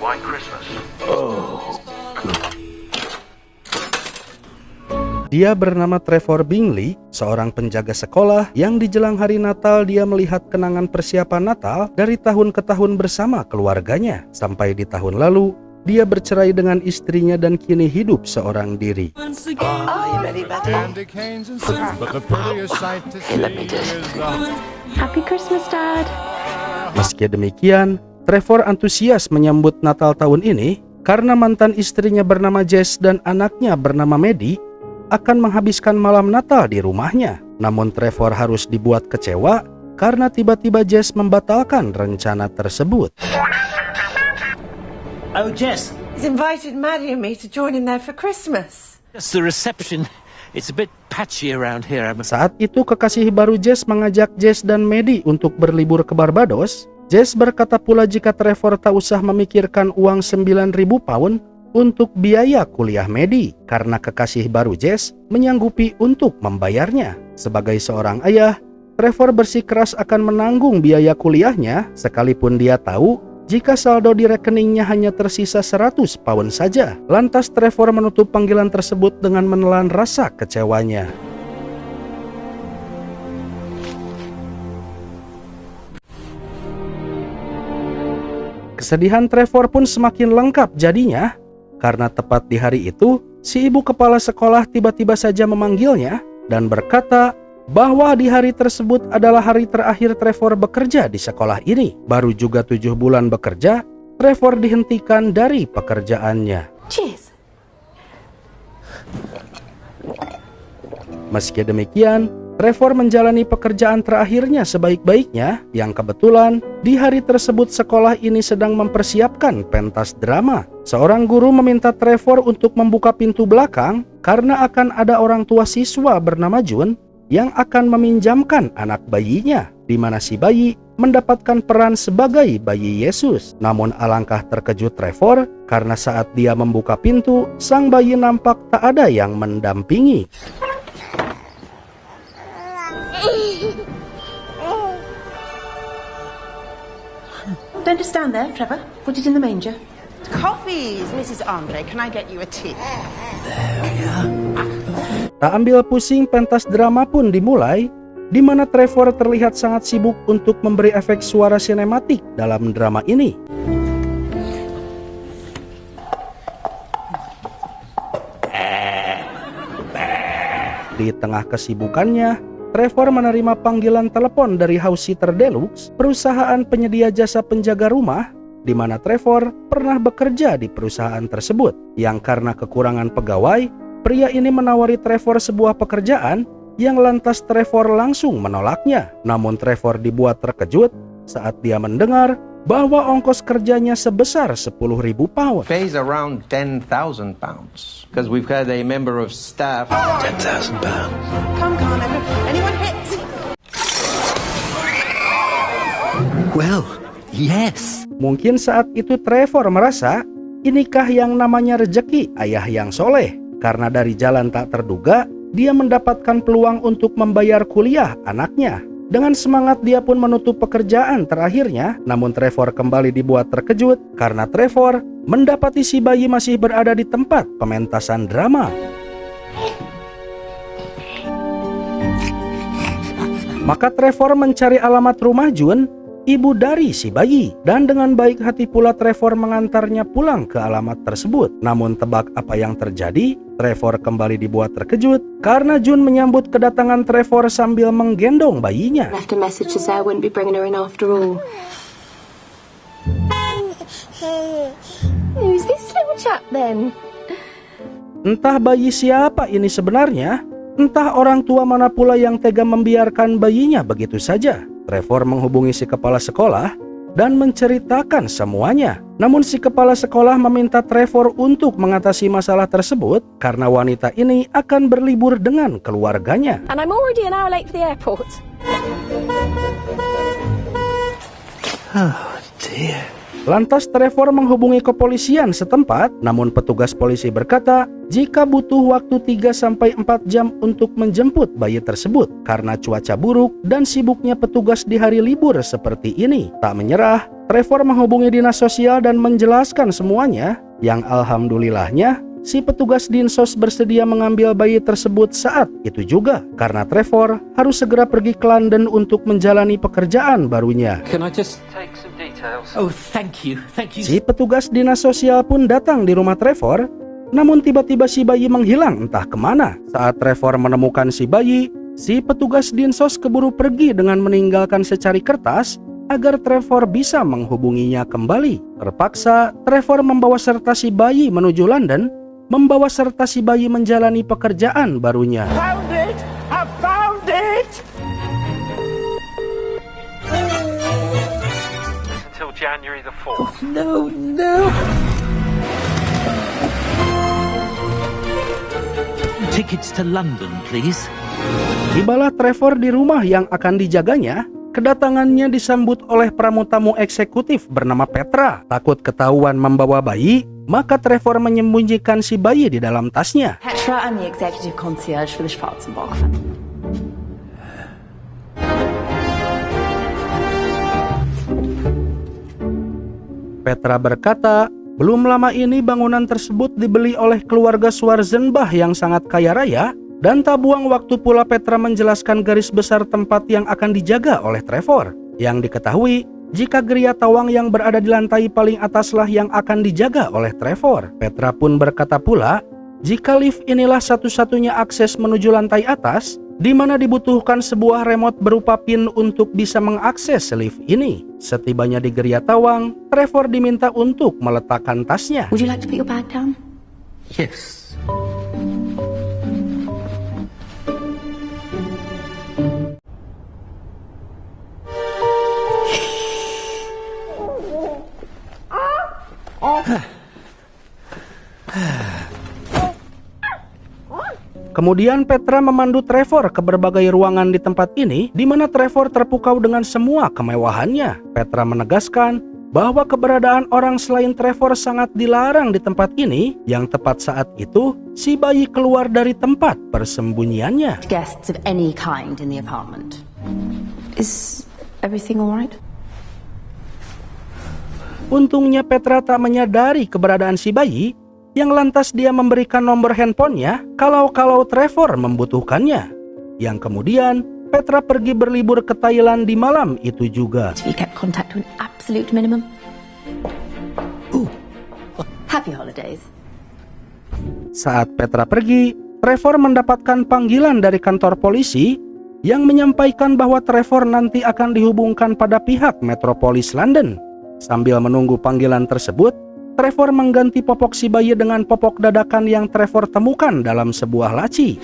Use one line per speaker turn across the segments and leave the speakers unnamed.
Why Christmas?
Dia bernama Trevor Bingley, seorang penjaga sekolah yang di jelang hari Natal dia melihat kenangan persiapan Natal dari tahun ke tahun bersama keluarganya. Sampai di tahun lalu, dia bercerai dengan istrinya dan kini hidup seorang diri.
Happy Christmas, Dad.
Meski demikian, Trevor antusias menyambut Natal tahun ini karena mantan istrinya bernama Jess dan anaknya bernama Maddie akan menghabiskan malam Natal di rumahnya. Namun Trevor harus dibuat kecewa karena tiba-tiba Jess membatalkan rencana tersebut.
Oh, Jess,
He's invited Maddie and me to join in there for Christmas.
it's the reception. It's a bit patchy around here.
Saat itu kekasih baru Jess mengajak Jess dan Maddie untuk berlibur ke Barbados. Jess berkata pula jika Trevor tak usah memikirkan uang 9.000 pound untuk biaya kuliah Maddie karena kekasih baru Jess menyanggupi untuk membayarnya. Sebagai seorang ayah, Trevor bersikeras akan menanggung biaya kuliahnya sekalipun dia tahu jika saldo di rekeningnya hanya tersisa 100 pound saja. Lantas Trevor menutup panggilan tersebut dengan menelan rasa kecewanya. Kesedihan Trevor pun semakin lengkap jadinya karena tepat di hari itu si ibu kepala sekolah tiba-tiba saja memanggilnya dan berkata bahwa di hari tersebut adalah hari terakhir Trevor bekerja di sekolah ini. Baru juga 7 bulan bekerja, Trevor dihentikan dari pekerjaannya.
Cheers.
Meski demikian, Trevor menjalani pekerjaan terakhirnya sebaik-baiknya, yang kebetulan di hari tersebut sekolah ini sedang mempersiapkan pentas drama. Seorang guru meminta Trevor untuk membuka pintu belakang karena akan ada orang tua siswa bernama June yang akan meminjamkan anak bayinya, di mana si bayi mendapatkan peran sebagai bayi Yesus. Namun alangkah terkejut Trevor karena saat dia membuka pintu, sang bayi nampak tak ada yang mendampingi.
Don't just stand there, Trevor. Put it in the manger.
Coffees, Mrs. Andre. Can I get you a tea?
Tak ambil pusing, pentas drama pun dimulai, di mana Trevor terlihat sangat sibuk untuk memberi efek suara sinematik dalam drama ini. Di tengah kesibukannya, Trevor menerima panggilan telepon dari House Sitter Deluxe, perusahaan penyedia jasa penjaga rumah, di mana Trevor pernah bekerja di perusahaan tersebut. Yang karena kekurangan pegawai, pria ini menawari Trevor sebuah pekerjaan yang lantas Trevor langsung menolaknya. Namun Trevor dibuat terkejut saat dia mendengar bahwa ongkos kerjanya sebesar 10.000 pound.
Pays around 10,000 pounds because we've had a member of staff.
10,000 pounds.
Come, anyone hit?
Well, yes.
Mungkin saat itu Trevor merasa inikah yang namanya rejeki ayah yang soleh, karena dari jalan tak terduga dia mendapatkan peluang untuk membayar kuliah anaknya. Dengan semangat dia pun menutup pekerjaan terakhirnya. Namun Trevor kembali dibuat terkejut karena Trevor mendapati si bayi masih berada di tempat pementasan drama. Maka Trevor mencari alamat rumah June, ibu dari si bayi, dan dengan baik hati pula Trevor mengantarnya pulang ke alamat tersebut. Namun tebak apa yang terjadi? Trevor kembali dibuat terkejut karena June menyambut kedatangan Trevor sambil menggendong bayinya.
Left a message to say I wouldn't be bringing her in after all. Who's this little chap then?
Entah bayi siapa ini sebenarnya, entah orang tua mana pula yang tega membiarkan bayinya begitu saja. Trevor menghubungi si kepala sekolah dan menceritakan semuanya. Namun si kepala sekolah meminta Trevor untuk mengatasi masalah tersebut karena wanita ini akan berlibur dengan keluarganya.
And I'm already an hour late for the airport.
Oh, dear.
Lantas Trevor menghubungi kepolisian setempat, namun petugas polisi berkata jika butuh waktu 3-4 jam untuk menjemput bayi tersebut karena cuaca buruk dan sibuknya petugas di hari libur seperti ini. Tak menyerah, Trevor menghubungi dinas sosial dan menjelaskan semuanya, yang alhamdulillahnya si petugas dinsos bersedia mengambil bayi tersebut saat itu juga, karena Trevor harus segera pergi ke London untuk menjalani pekerjaan barunya.
Can I just take some details? Oh, thank you. Thank you.
Si petugas dinas sosial pun datang di rumah Trevor, namun tiba-tiba si bayi menghilang entah kemana. Saat Trevor menemukan si bayi, si petugas dinsos keburu pergi dengan meninggalkan secari kertas agar Trevor bisa menghubunginya kembali. Terpaksa, Trevor membawa serta si bayi menuju London, membawa serta si bayi menjalani pekerjaan barunya.
Found it! I found it!
Until January the 4th.
No, no.
Tickets to London, please.
Tibalah Trevor di rumah yang akan dijaganya. Kedatangannya disambut oleh pramu-tamu eksekutif bernama Petra. Takut ketahuan membawa bayi, maka Trevor menyembunyikan si bayi di dalam tasnya.
Petra, I'm the executive concierge for the Schwarzenbach.
Petra berkata, belum lama ini bangunan tersebut dibeli oleh keluarga Schwarzenbach yang sangat kaya raya, dan tak buang waktu pula Petra menjelaskan garis besar tempat yang akan dijaga oleh Trevor. Yang diketahui, jika geria tawang yang berada di lantai paling ataslah yang akan dijaga oleh Trevor. Petra pun berkata pula, jika lift inilah satu-satunya akses menuju lantai atas, di mana dibutuhkan sebuah remote berupa pin untuk bisa mengakses lift ini. Setibanya di geria tawang, Trevor diminta untuk meletakkan tasnya.
Would you like to put your bag down?
Yes.
Kemudian Petra memandu Trevor ke berbagai ruangan di tempat ini, di mana Trevor terpukau dengan semua kemewahannya. Petra menegaskan bahwa keberadaan orang selain Trevor sangat dilarang di tempat ini, yang tepat saat itu si bayi keluar dari tempat persembunyiannya.
Guests of any kind in the apartment. Is everything all right?
Untungnya Petra tak menyadari keberadaan si bayi, yang lantas dia memberikan nomor handphonenya kalau Trevor membutuhkannya. Yang kemudian Petra pergi berlibur ke Thailand di malam itu juga.
Have you kept contact to an absolute minimum? Happy holidays.
Saat Petra pergi, Trevor mendapatkan panggilan dari kantor polisi yang menyampaikan bahwa Trevor nanti akan dihubungkan pada pihak Metropolis London. Sambil menunggu panggilan tersebut, Trevor mengganti popok si bayi dengan popok dadakan yang Trevor temukan dalam sebuah laci.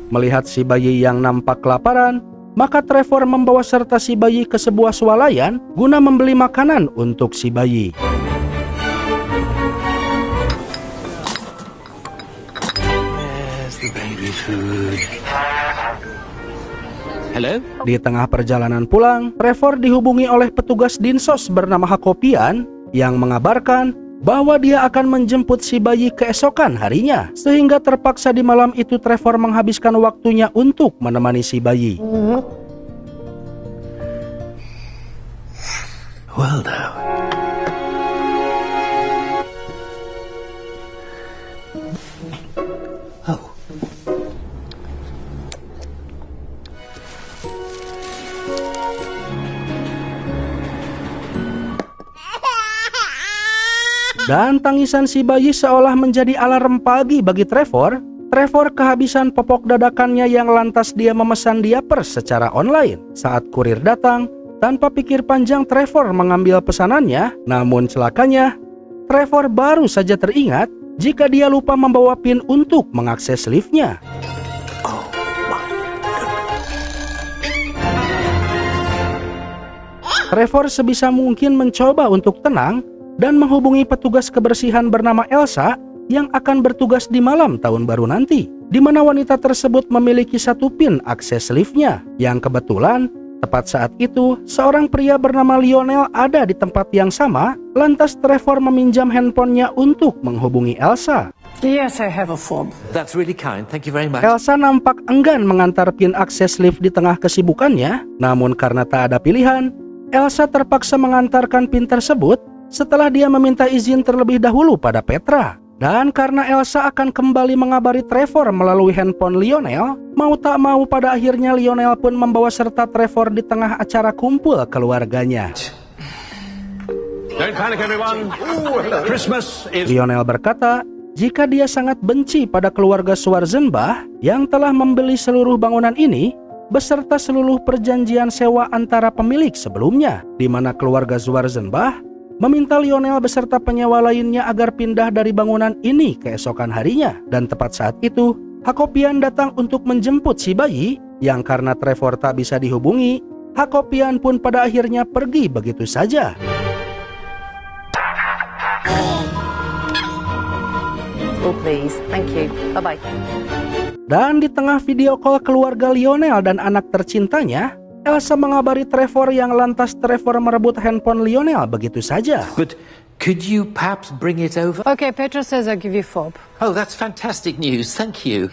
Melihat si bayi yang nampak kelaparan, maka Trevor membawa serta si bayi ke sebuah swalayan guna membeli makanan untuk si bayi.
Where's the baby food? Hello?
Di tengah perjalanan pulang, Trevor dihubungi oleh petugas dinsos bernama Hakopian yang mengabarkan bahwa dia akan menjemput si bayi keesokan harinya, sehingga terpaksa di malam itu Trevor menghabiskan waktunya untuk menemani si bayi.
Well now. Oh.
Dan tangisan si bayi seolah menjadi alarm pagi bagi Trevor. Trevor kehabisan popok dadakannya yang lantas dia memesan diapers secara online. Saat kurir datang, tanpa pikir panjang Trevor mengambil pesanannya. Namun celakanya, Trevor baru saja teringat jika dia lupa membawa PIN untuk mengakses liftnya. Trevor sebisa mungkin mencoba untuk tenang dan menghubungi petugas kebersihan bernama Elsa yang akan bertugas di malam tahun baru nanti, di mana wanita tersebut memiliki satu pin akses liftnya, yang kebetulan tepat saat itu seorang pria bernama Lionel ada di tempat yang sama. Lantas Trevor meminjam handphonenya untuk menghubungi Elsa.
Yes, I have a fob.
That's really kind. Thank you very much.
Elsa nampak enggan mengantar pin akses lift di tengah kesibukannya, namun karena tak ada pilihan, Elsa terpaksa mengantarkan pin tersebut setelah dia meminta izin terlebih dahulu pada Petra. Dan karena Elsa akan kembali mengabari Trevor melalui handphone Lionel, mau tak mau pada akhirnya Lionel pun membawa serta Trevor di tengah acara kumpul keluarganya.
Don't panic, everyone. Christmas is...
Lionel berkata, jika dia sangat benci pada keluarga Schwarzenbach yang telah membeli seluruh bangunan ini beserta seluruh perjanjian sewa antara pemilik sebelumnya, di mana keluarga Schwarzenbach meminta Lionel beserta penyewa lainnya agar pindah dari bangunan ini keesokan harinya. Dan tepat saat itu, Hakopian datang untuk menjemput si bayi, yang karena Trevor tak bisa dihubungi, Hakopian pun pada akhirnya pergi begitu saja.
Oh, please. Thank you. Bye-bye.
Dan di tengah video call keluarga Lionel dan anak tercintanya, Elsa mengabari Trevor yang lantas Trevor merebut handphone Lionel begitu saja.
But could you perhaps bring it over?
Okay, Petra says I'll give you fob.
Oh, that's fantastic news. Thank you.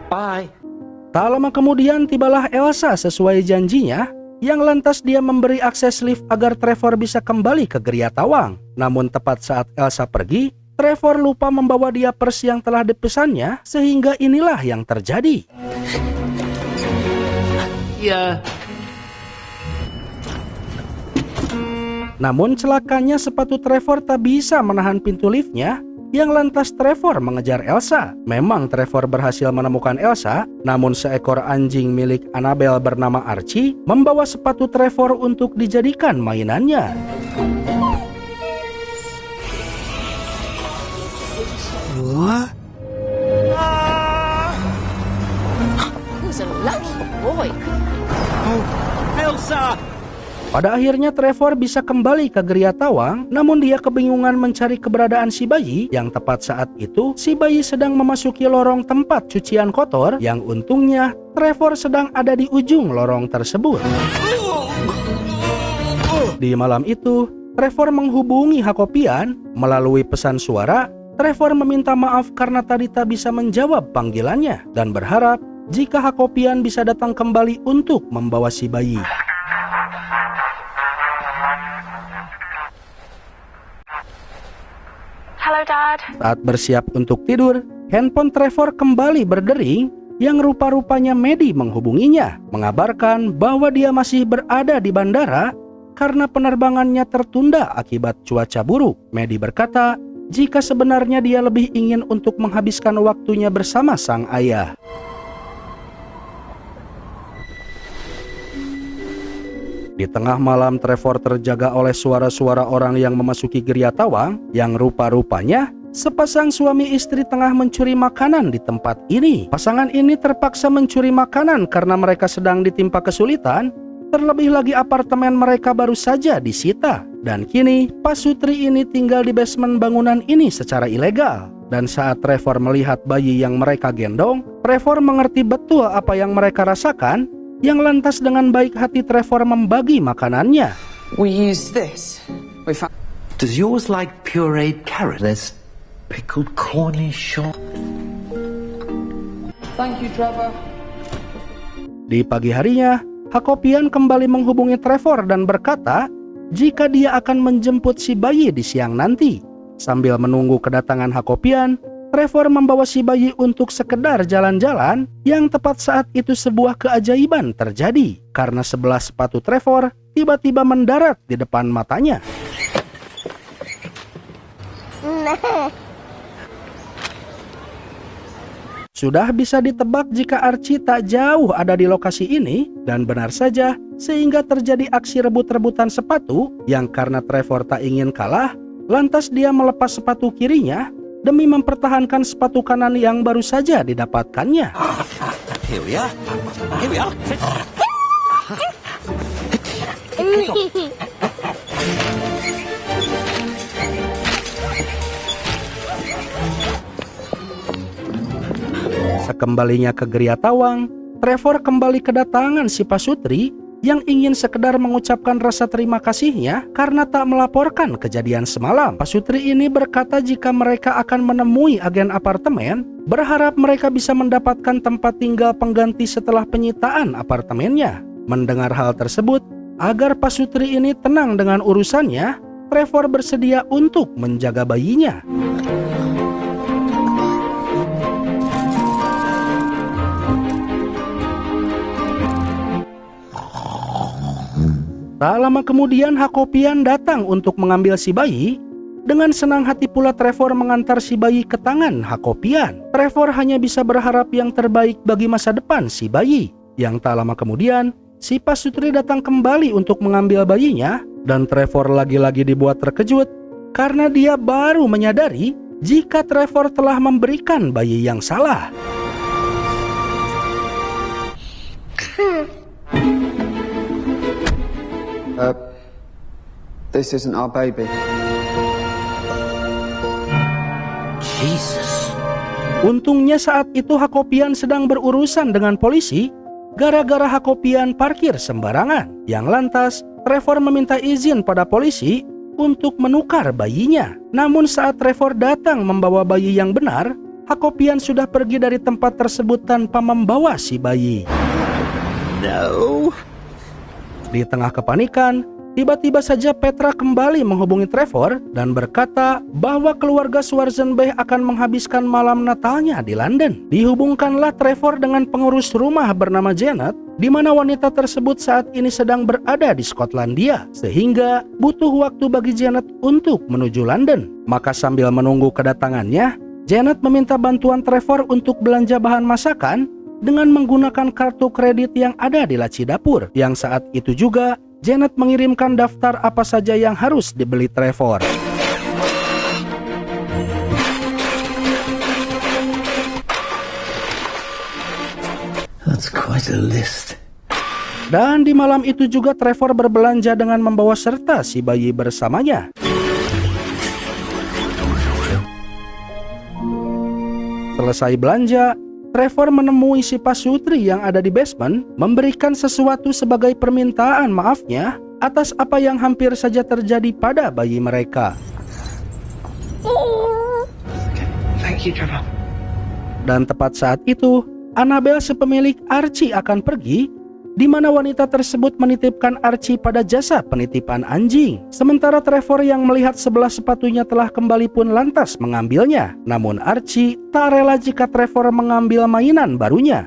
Bye.
Tak lama kemudian tibalah Elsa sesuai janjinya, yang lantas dia memberi akses lift agar Trevor bisa kembali ke Geria Tawang. Namun tepat saat Elsa pergi, Trevor lupa membawa dia pers yang telah dipesannya, sehingga inilah yang terjadi.
Yeah.
Namun celakanya sepatu Trevor tak bisa menahan pintu liftnya, yang lantas Trevor mengejar Elsa. Memang Trevor berhasil menemukan Elsa, namun seekor anjing milik Annabelle bernama Archie membawa sepatu Trevor untuk dijadikan mainannya.
What?
Who's a lucky boy?
Oh, Elsa!
Pada akhirnya Trevor bisa kembali ke Geria Tawang, namun dia kebingungan mencari keberadaan si bayi, yang tepat saat itu si bayi sedang memasuki lorong tempat cucian kotor, yang untungnya Trevor sedang ada di ujung lorong tersebut. Di malam itu, Trevor menghubungi Hakopian melalui pesan suara. Trevor meminta maaf karena tadi tak bisa menjawab panggilannya dan berharap jika Hakopian bisa datang kembali untuk membawa si bayi.
Hello, Dad.
Saat bersiap untuk tidur, handphone Trevor kembali berdering, yang rupa-rupanya Maddie menghubunginya, mengabarkan bahwa dia masih berada di bandara karena penerbangannya tertunda akibat cuaca buruk. Maddie berkata jika sebenarnya dia lebih ingin untuk menghabiskan waktunya bersama sang ayah. Di tengah malam, Trevor terjaga oleh suara-suara orang yang memasuki Geria Tawang, yang rupa-rupanya sepasang suami istri tengah mencuri makanan di tempat ini. Pasangan ini terpaksa mencuri makanan karena mereka sedang ditimpa kesulitan. Terlebih lagi apartemen mereka baru saja disita. Dan kini pasutri ini tinggal di basement bangunan ini secara ilegal. Dan saat Trevor melihat bayi yang mereka gendong, Trevor mengerti betul apa yang mereka rasakan, yang lantas dengan baik hati Trevor membagi makanannya.
We use this. We found...
Does yours like pureed carrot? There's pickled cornichon.
Thank you, Trevor.
Di pagi harinya, Hakopian kembali menghubungi Trevor dan berkata jika dia akan menjemput si bayi di siang nanti. Sambil menunggu kedatangan Hakopian, Trevor membawa si bayi untuk sekedar jalan-jalan, yang tepat saat itu sebuah keajaiban terjadi karena sebelah sepatu Trevor tiba-tiba mendarat di depan matanya. Sudah bisa ditebak jika Archie tak jauh ada di lokasi ini, dan benar saja sehingga terjadi aksi rebut-rebutan sepatu, yang karena Trevor tak ingin kalah, lantas dia melepas sepatu kirinya demi mempertahankan sepatu kanan yang baru saja didapatkannya.
Here we are. Here we are.
Sekembalinya ke Geria Tawang, Trevor kembali kedatangan si Pasutri yang ingin sekedar mengucapkan rasa terima kasihnya karena tak melaporkan kejadian semalam. Pasutri ini berkata jika mereka akan menemui agen apartemen, berharap mereka bisa mendapatkan tempat tinggal pengganti setelah penyitaan apartemennya. Mendengar hal tersebut, agar Pasutri ini tenang dengan urusannya, Trevor bersedia untuk menjaga bayinya. Tak lama kemudian Hakopian datang untuk mengambil si bayi. Dengan senang hati pula Trevor mengantar si bayi ke tangan Hakopian. Trevor hanya bisa berharap yang terbaik bagi masa depan si bayi. Yang tak lama kemudian, si Pasutri datang kembali untuk mengambil bayinya. Dan Trevor lagi-lagi dibuat terkejut karena dia baru menyadari jika Trevor telah memberikan bayi yang salah.
This isn't our baby.
Jesus.
Untungnya saat itu Hakopian sedang berurusan dengan polisi gara-gara Hakopian parkir sembarangan. Yang lantas, Trevor meminta izin pada polisi untuk menukar bayinya. Namun saat Trevor datang membawa bayi yang benar, Hakopian sudah pergi dari tempat tersebut tanpa membawa si bayi.
No.
Di tengah kepanikan, tiba-tiba saja Petra kembali menghubungi Trevor dan berkata bahwa keluarga Schwarzenbach akan menghabiskan malam Natalnya di London. Dihubungkanlah Trevor dengan pengurus rumah bernama Janet, di mana wanita tersebut saat ini sedang berada di Skotlandia, sehingga butuh waktu bagi Janet untuk menuju London. Maka sambil menunggu kedatangannya, Janet meminta bantuan Trevor untuk belanja bahan masakan dengan menggunakan kartu kredit yang ada di laci dapur. Yang saat itu juga Janet mengirimkan daftar apa saja yang harus dibeli Trevor.
That's quite a list.
Dan di malam itu juga Trevor berbelanja dengan membawa serta si bayi bersamanya. Selesai belanja, Trevor menemui si Pasutri yang ada di basement, memberikan sesuatu sebagai permintaan maafnya atas apa yang hampir saja terjadi pada bayi mereka.
Thank you, Trevor.
Dan tepat saat itu, Annabelle si pemilik Archie akan pergi, di mana wanita tersebut menitipkan Archie pada jasa penitipan anjing. Sementara Trevor yang melihat sebelah sepatunya telah kembali pun lantas mengambilnya. Namun Archie tak rela jika Trevor mengambil mainan barunya.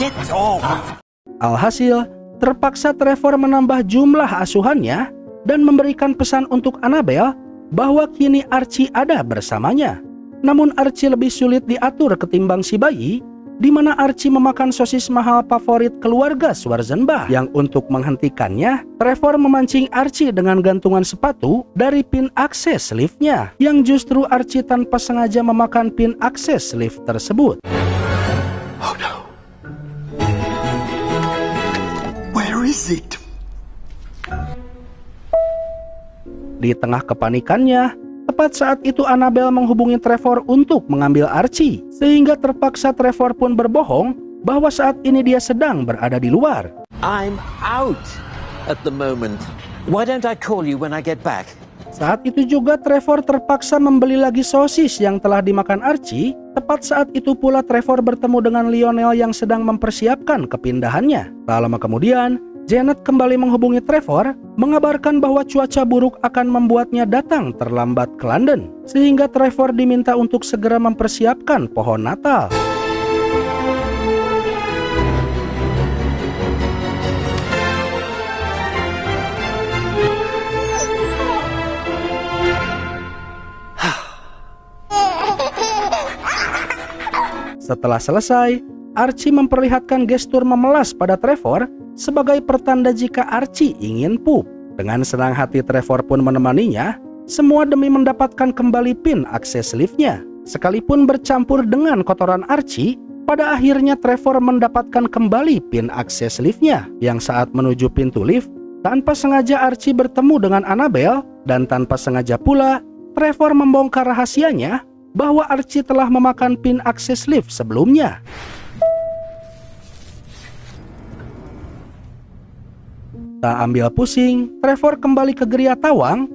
Get off.
Alhasil, terpaksa Trevor menambah jumlah asuhannya dan memberikan pesan untuk Annabelle bahwa kini Archie ada bersamanya. Namun Archie lebih sulit diatur ketimbang si bayi, di mana Archie memakan sosis mahal favorit keluarga Schwarzenbach. Yang untuk menghentikannya, Trevor memancing Archie dengan gantungan sepatu dari pin akses liftnya, yang justru Archie tanpa sengaja memakan pin akses lift tersebut.
Oh no. Where is it?
Di tengah kepanikannya, tepat saat itu Annabelle menghubungi Trevor untuk mengambil Archie, sehingga terpaksa Trevor pun berbohong bahwa saat ini dia sedang berada di luar.
I'm out at the moment. Why don't I call you when I get back?
Saat itu juga Trevor terpaksa membeli lagi sosis yang telah dimakan Archie. Tepat saat itu pula Trevor bertemu dengan Lionel yang sedang mempersiapkan kepindahannya. Tak lama kemudian, Janet kembali menghubungi Trevor, mengabarkan bahwa cuaca buruk akan membuatnya datang terlambat ke London, sehingga Trevor diminta untuk segera mempersiapkan pohon Natal. Setelah selesai, Archie memperlihatkan gestur memelas pada Trevor sebagai pertanda jika Archie ingin pup. Dengan senang hati Trevor pun menemaninya, semua demi mendapatkan kembali pin akses liftnya. Sekalipun bercampur dengan kotoran Archie, pada akhirnya Trevor mendapatkan kembali pin akses liftnya. Yang saat menuju pintu lift, tanpa sengaja Archie bertemu dengan Annabelle, dan tanpa sengaja pula Trevor membongkar rahasianya bahwa Archie telah memakan pin akses lift sebelumnya. Tak ambil pusing, Trevor kembali ke Gria Tawang.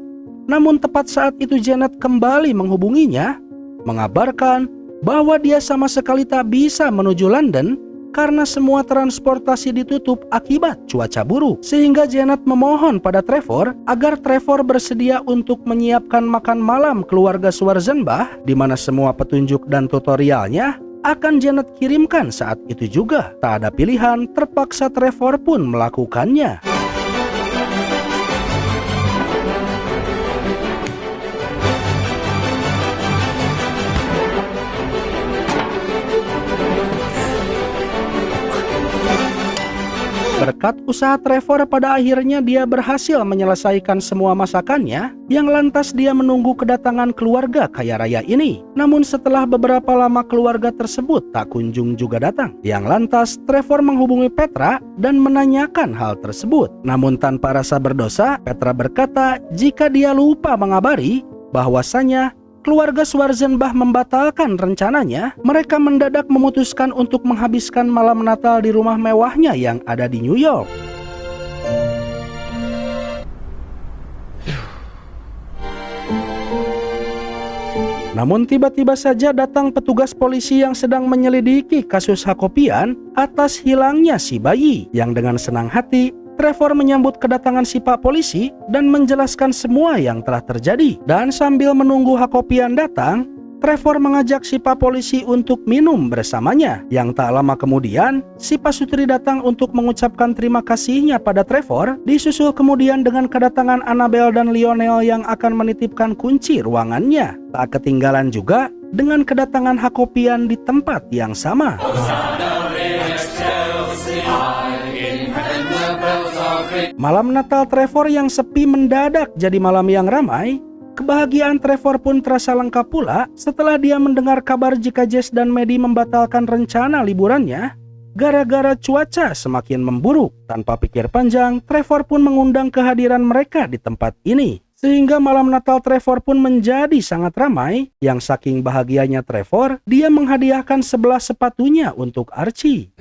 Namun tepat saat itu Janet kembali menghubunginya, mengabarkan bahwa dia sama sekali tak bisa menuju London karena semua transportasi ditutup akibat cuaca buruk. Sehingga Janet memohon pada Trevor agar Trevor bersedia untuk menyiapkan makan malam keluarga Schwarzenbach, di mana semua petunjuk dan tutorialnya akan Janet kirimkan saat itu juga. Tak ada pilihan, terpaksa Trevor pun melakukannya. Berkat usaha Trevor, pada akhirnya dia berhasil menyelesaikan semua masakannya, yang lantas dia menunggu kedatangan keluarga kaya raya ini. Namun setelah beberapa lama keluarga tersebut tak kunjung juga datang. Yang lantas Trevor menghubungi Petra dan menanyakan hal tersebut. Namun tanpa rasa berdosa, Petra berkata jika dia lupa mengabari bahwasanya keluarga Schwarzenbach membatalkan rencananya. Mereka mendadak memutuskan untuk menghabiskan malam Natal di rumah mewahnya yang ada di New York. Namun tiba-tiba saja datang petugas polisi yang sedang menyelidiki kasus Hakopian atas hilangnya si bayi, yang dengan senang hati Trevor menyambut kedatangan si Pak Polisi dan menjelaskan semua yang telah terjadi. Dan sambil menunggu Hakopian datang, Trevor mengajak si Pak Polisi untuk minum bersamanya. Yang tak lama kemudian, si Pak Sutri datang untuk mengucapkan terima kasihnya pada Trevor, disusul kemudian dengan kedatangan Annabelle dan Lionel yang akan menitipkan kunci ruangannya. Tak ketinggalan juga dengan kedatangan Hakopian di tempat yang sama. Malam Natal Trevor yang sepi mendadak jadi malam yang ramai. Kebahagiaan Trevor pun terasa lengkap pula setelah dia mendengar kabar jika Jess dan Maddie membatalkan rencana liburannya gara-gara cuaca semakin memburuk. Tanpa pikir panjang, Trevor pun mengundang kehadiran mereka di tempat ini. Sehingga malam Natal Trevor pun menjadi sangat ramai. Yang saking bahagianya Trevor, dia menghadiahkan 11 sepatunya untuk Archie.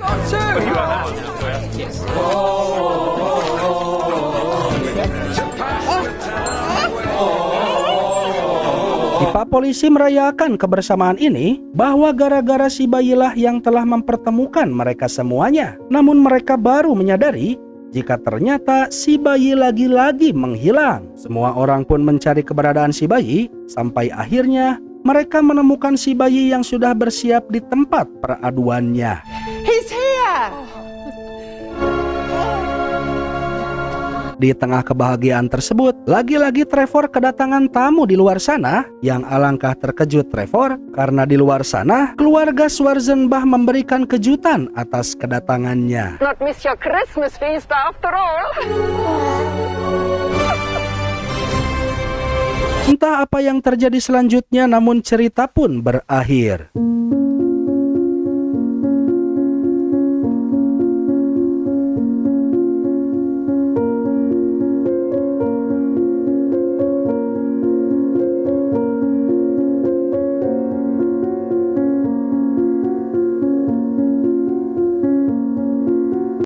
Pak Polisi merayakan kebersamaan ini bahwa gara-gara si bayilah yang telah mempertemukan mereka semuanya. Namun mereka baru menyadari jika ternyata si bayi lagi-lagi menghilang. Semua orang pun mencari keberadaan si bayi sampai akhirnya mereka menemukan si bayi yang sudah bersiap di tempat peraduannya.
He's here!
Di tengah kebahagiaan tersebut, lagi-lagi Trevor kedatangan tamu di luar sana. Yang alangkah terkejut Trevor karena di luar sana keluarga Schwarzenbach memberikan kejutan atas kedatangannya.
Not miss your Christmas feast after all.
Entah apa yang terjadi selanjutnya, namun cerita pun berakhir.